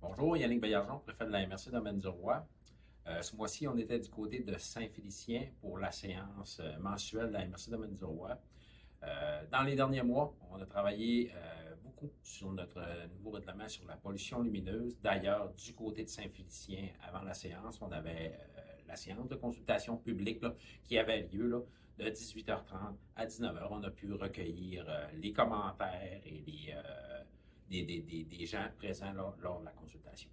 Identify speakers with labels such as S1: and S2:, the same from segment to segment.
S1: Bonjour, Yannick Baillargeon, préfet de la MRC Domaine du Roi. Ce mois-ci, on était du côté de Saint-Félicien pour la séance mensuelle de la MRC Domaine du Roi. Dans les derniers mois, on a travaillé beaucoup sur notre nouveau règlement sur la pollution lumineuse. D'ailleurs, du côté de Saint-Félicien, avant la séance, on avait la séance de consultation publique là, qui avait lieu là, de 18h30 à 19h. On a pu recueillir les commentaires et des gens présents lors de la consultation.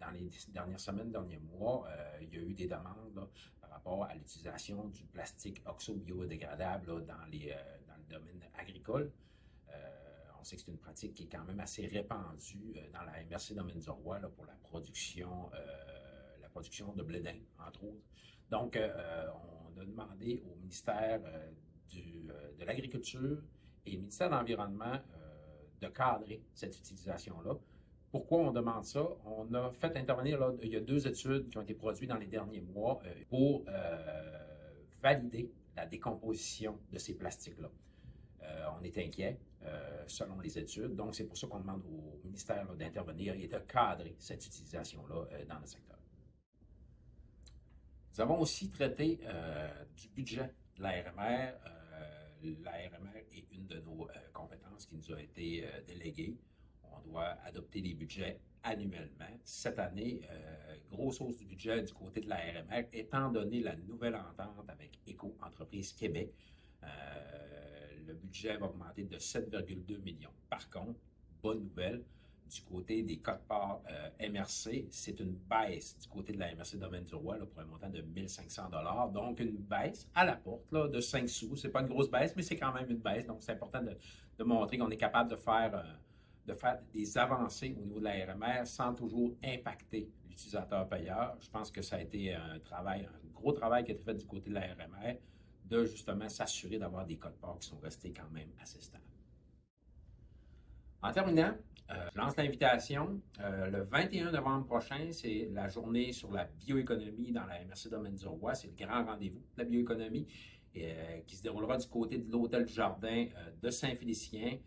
S1: Dans les dernières semaines, derniers mois, il y a eu des demandes là, par rapport à l'utilisation du plastique oxo-biodégradable dans le domaine agricole. On sait que c'est une pratique qui est quand même assez répandue dans la MRC Domaine du Roi là, pour la production de blé d'Inde, entre autres. Donc, on a demandé au ministère de l'Agriculture et au ministère de l'Environnement de cadrer cette utilisation-là. Pourquoi on demande ça? On a fait intervenir, là, il y a 2 études qui ont été produites dans les derniers mois pour valider la décomposition de ces plastiques-là. On est inquiet selon les études, donc c'est pour ça qu'on demande au ministère d'intervenir et de cadrer cette utilisation-là dans le secteur. Nous avons aussi traité du budget de l'ARMR. L'ARMR est une de nos compétences qui nous a été déléguée. On doit adopter des budgets annuellement. Cette année, grosse hausse du budget du côté de l'ARMR, étant donné la nouvelle entente avec Éco-Entreprise Québec. Le budget va augmenter de 7,2 millions. Par contre, bonne nouvelle, du côté des quotes-parts MRC, c'est une baisse du côté de la MRC Domaine du Roi là, pour un montant de 1 500 $. Donc, une baisse à la porte là, de 5 sous. C'est pas une grosse baisse, mais c'est quand même une baisse. Donc, c'est important de montrer qu'on est capable de faire des avancées au niveau de la RMR sans toujours impacter l'utilisateur payeur. Je pense que ça a été un gros travail qui a été fait du côté de la RMR de justement s'assurer d'avoir des quotes-parts qui sont restés quand même assez stables. En terminant, je lance l'invitation. Le 21 novembre prochain, c'est la journée sur la bioéconomie dans la MRC Domaine du Roi. C'est le grand rendez-vous de la bioéconomie qui se déroulera du côté de l'Hôtel du Jardin de Saint-Félicien.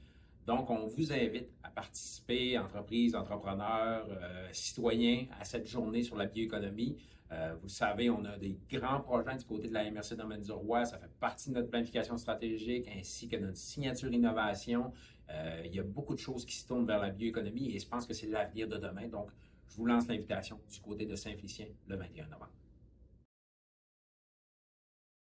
S1: Donc, on vous invite à participer, entreprises, entrepreneurs, citoyens, à cette journée sur la bioéconomie. Vous le savez, on a des grands projets du côté de la MRC Domaine du Roi. Ça fait partie de notre planification stratégique ainsi que notre signature innovation. Il y a beaucoup de choses qui se tournent vers la bioéconomie et je pense que c'est l'avenir de demain. Donc, je vous lance l'invitation du côté de Saint-Félicien le 21 novembre.